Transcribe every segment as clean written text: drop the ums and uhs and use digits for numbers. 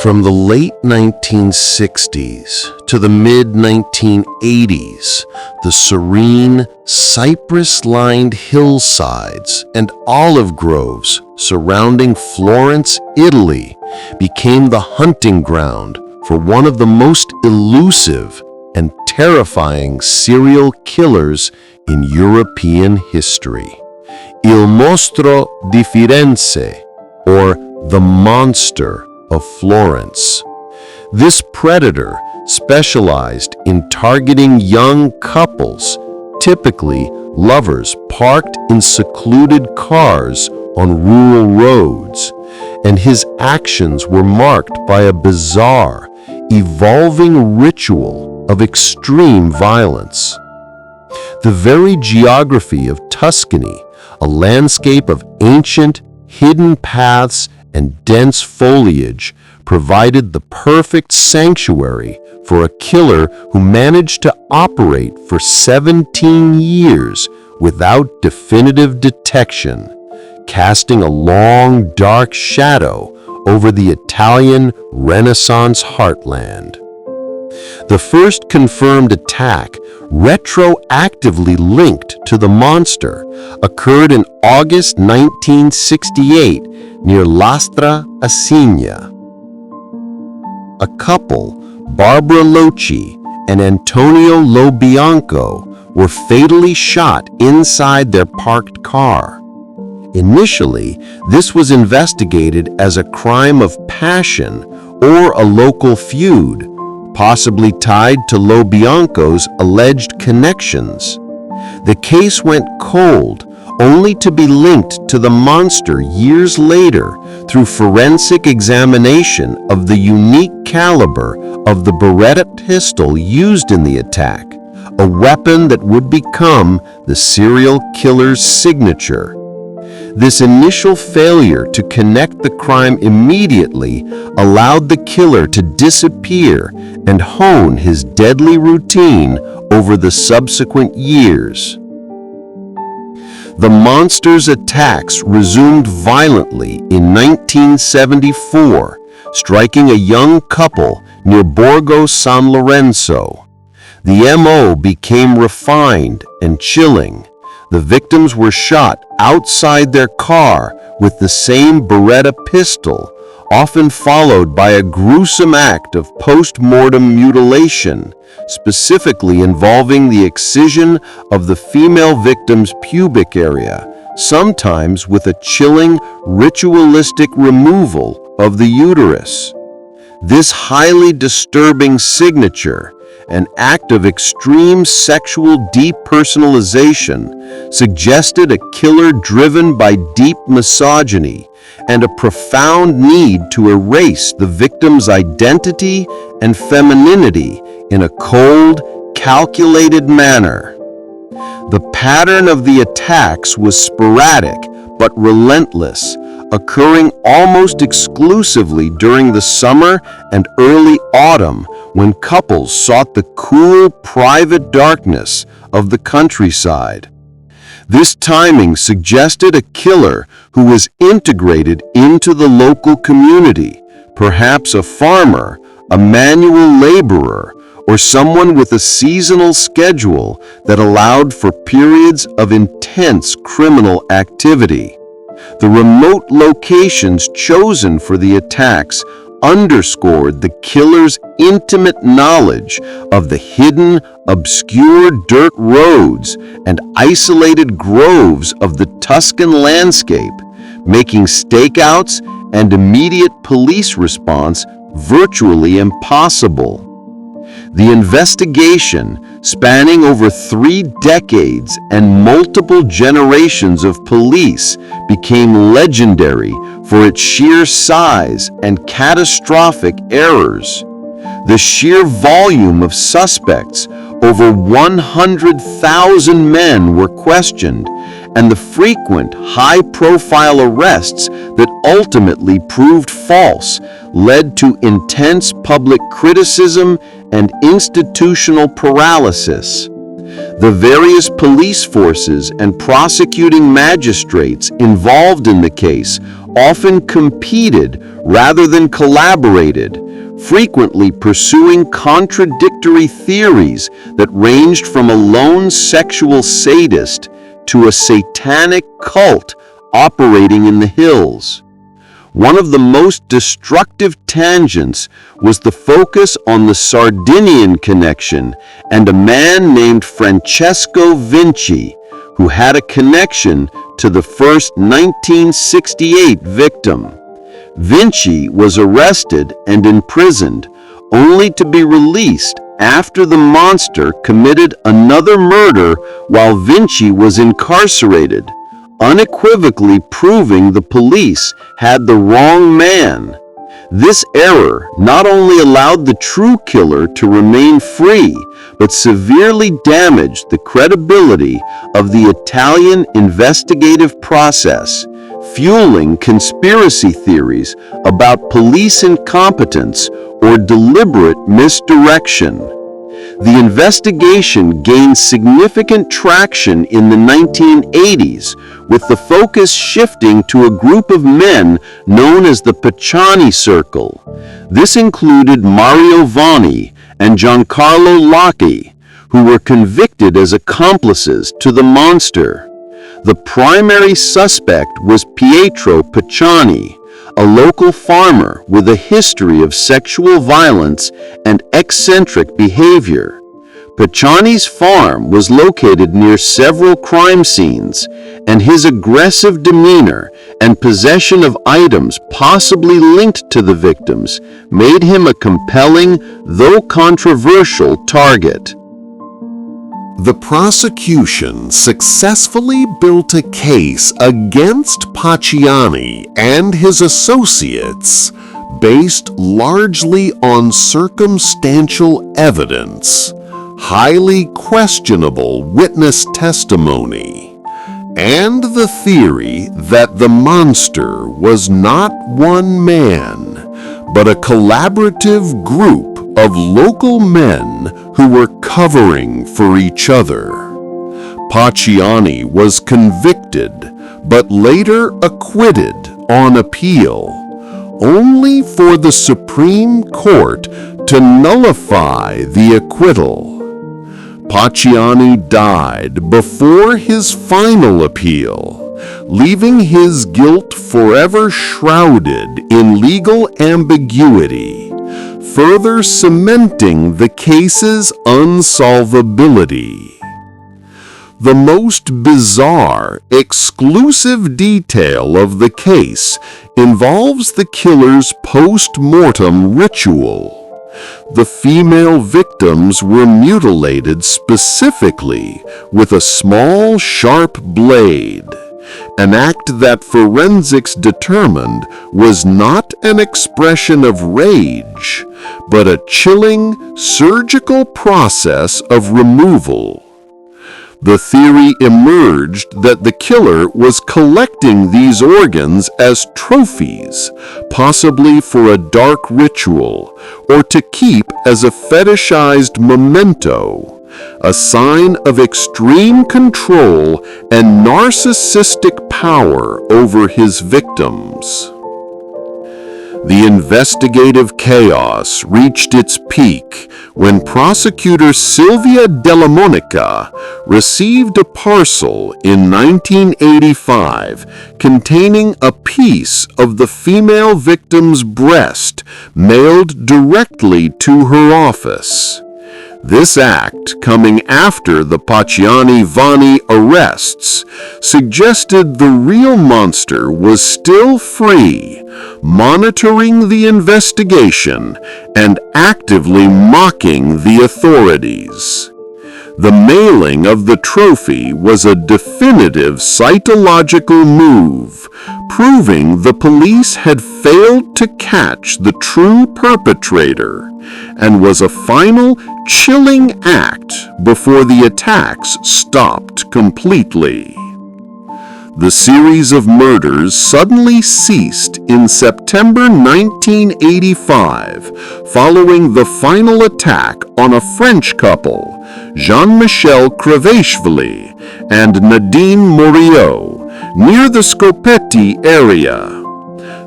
From the late 1960s to the mid-1980s, the serene, cypress-lined hillsides and olive groves surrounding Florence, Italy, became the hunting ground for one of the most elusive and terrifying serial killers in European history. Il Mostro di Firenze, or the Monster of Florence. This predator specialized in targeting young couples, typically lovers parked in secluded cars on rural roads, and his actions were marked by a bizarre, evolving ritual of extreme violence. The very geography of Tuscany, a landscape of ancient, hidden paths and dense foliage, provided the perfect sanctuary for a killer who managed to operate for 17 years without definitive detection, casting a long, dark shadow over the Italian Renaissance heartland. The first confirmed attack, retroactively linked to the monster, occurred in August 1968 near Lastra Assigna. A couple, Barbara Loci and Antonio Lobianco, were fatally shot inside their parked car. Initially, this was investigated as a crime of passion or a local feud, possibly tied to Lobianco's alleged connections. The case went cold, only to be linked to the monster years later through forensic examination of the unique caliber of the Beretta pistol used in the attack, a weapon that would become the serial killer's signature. This initial failure to connect the crime immediately allowed the killer to disappear and hone his deadly routine over the subsequent years. The monster's attacks resumed violently in 1974, striking a young couple near Borgo San Lorenzo. The MO became refined and chilling. The victims were shot outside their car with the same Beretta pistol, often followed by a gruesome act of post-mortem mutilation, specifically involving the excision of the female victim's pubic area, sometimes with a chilling, ritualistic removal of the uterus. This highly disturbing signature, an act of extreme sexual depersonalization, suggested a killer driven by deep misogyny and a profound need to erase the victim's identity and femininity in a cold, calculated manner. The pattern of the attacks was sporadic but relentless, occurring almost exclusively during the summer and early autumn when couples sought the cool, private darkness of the countryside. This timing suggested a killer who was integrated into the local community, perhaps a farmer, a manual laborer, or someone with a seasonal schedule that allowed for periods of intense criminal activity. The remote locations chosen for the attacks underscored the killer's intimate knowledge of the hidden, obscure dirt roads and isolated groves of the Tuscan landscape, making stakeouts and immediate police response virtually impossible. The investigation, spanning over 3 decades and multiple generations of police, became legendary for its sheer size and catastrophic errors. The sheer volume of suspects, over 100,000 men were questioned, and the frequent high-profile arrests that ultimately proved false led to intense public criticism and institutional paralysis. The various police forces and prosecuting magistrates involved in the case often competed rather than collaborated, frequently pursuing contradictory theories that ranged from a lone sexual sadist to a satanic cult operating in the hills. One of the most destructive tangents was the focus on the Sardinian connection and a man named Francesco Vinci, who had a connection to the first 1968 victim. Vinci was arrested and imprisoned, only to be released after the monster committed another murder while Vinci was incarcerated, unequivocally proving the police had the wrong man. This error not only allowed the true killer to remain free, but severely damaged the credibility of the Italian investigative process, fueling conspiracy theories about police incompetence or deliberate misdirection. The investigation gained significant traction in the 1980s, with the focus shifting to a group of men known as the Pacciani Circle. This included Mario Vanni and Giancarlo Lacchi, who were convicted as accomplices to the monster. The primary suspect was Pietro Pacciani, a local farmer with a history of sexual violence and eccentric behavior. Pacciani's farm was located near several crime scenes, and his aggressive demeanor and possession of items possibly linked to the victims made him a compelling, though controversial, target. The prosecution successfully built a case against Pacciani and his associates based largely on circumstantial evidence, highly questionable witness testimony, and the theory that the monster was not one man, but a collaborative group of local men who were covering for each other. Pacciani was convicted, but later acquitted on appeal, only for the Supreme Court to nullify the acquittal. Pacciani died before his final appeal, leaving his guilt forever shrouded in legal ambiguity, further cementing the case's unsolvability. The most bizarre, exclusive detail of the case involves the killer's post-mortem ritual. The female victims were mutilated specifically with a small, sharp blade, an act that forensics determined was not an expression of rage, but a chilling, surgical process of removal. The theory emerged that the killer was collecting these organs as trophies, possibly for a dark ritual, or to keep as a fetishized memento, a sign of extreme control and narcissistic power over his victims. The investigative chaos reached its peak when prosecutor Silvia Della received a parcel in 1985 containing a piece of the female victim's breast mailed directly to her office. This act, coming after the Pacciani-Vanni arrests, suggested the real monster was still free, monitoring the investigation and actively mocking the authorities. The mailing of the trophy was a definitive psychological move, proving the police had failed to catch the true perpetrator, and was a final, chilling act before the attacks stopped completely. The series of murders suddenly ceased in September 1985 following the final attack on a French couple, Jean-Michel Crevechvili and Nadine Moriot, near the Scopetti area.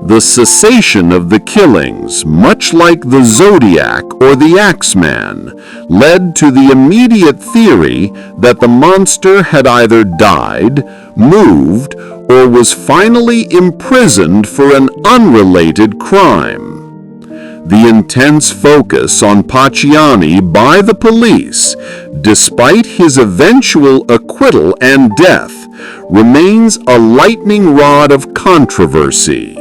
The cessation of the killings, much like the Zodiac or the Axeman, led to the immediate theory that the monster had either died, moved, or was finally imprisoned for an unrelated crime. The intense focus on Pacciani by the police, despite his eventual acquittal and death, remains a lightning rod of controversy,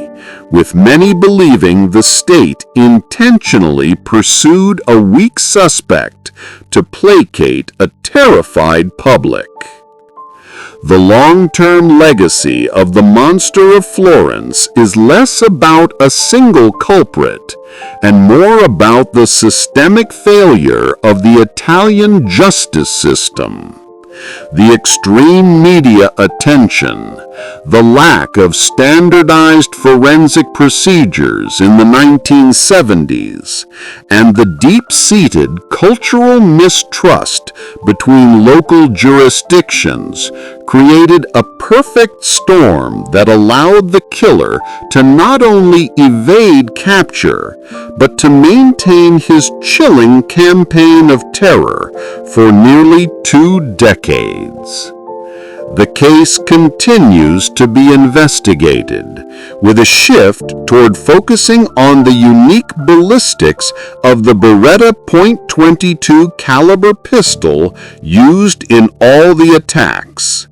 with many believing the state intentionally pursued a weak suspect to placate a terrified public. The long-term legacy of the Monster of Florence is less about a single culprit and more about the systemic failure of the Italian justice system. The extreme media attention, the lack of standardized forensic procedures in the 1970s, and the deep-seated cultural mistrust between local jurisdictions created a perfect storm that allowed the killer to not only evade capture, but to maintain his chilling campaign of terror for nearly 2 decades. The case continues to be investigated, with a shift toward focusing on the unique ballistics of the Beretta .22 caliber pistol used in all the attacks.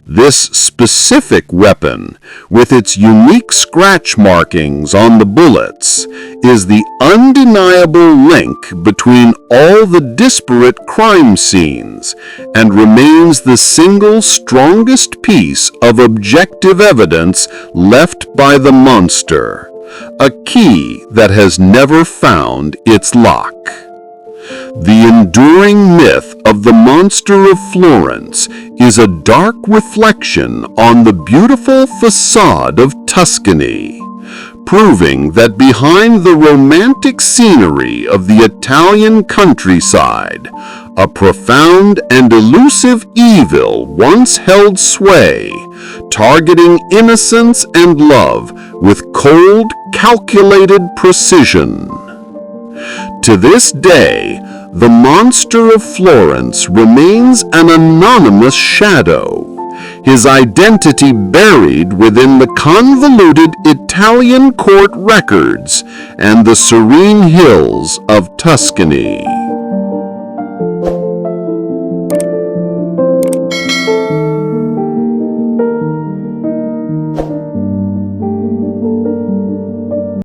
This specific weapon, with its unique scratch markings on the bullets, is the undeniable link between all the disparate crime scenes and remains the single strongest piece of objective evidence left by the monster, a key that has never found its lock. The enduring myth of the Monster of Florence is a dark reflection on the beautiful facade of Tuscany, proving that behind the romantic scenery of the Italian countryside, a profound and elusive evil once held sway, targeting innocence and love with cold, calculated precision. To this day, the Monster of Florence remains an anonymous shadow, his identity buried within the convoluted Italian court records and the serene hills of Tuscany.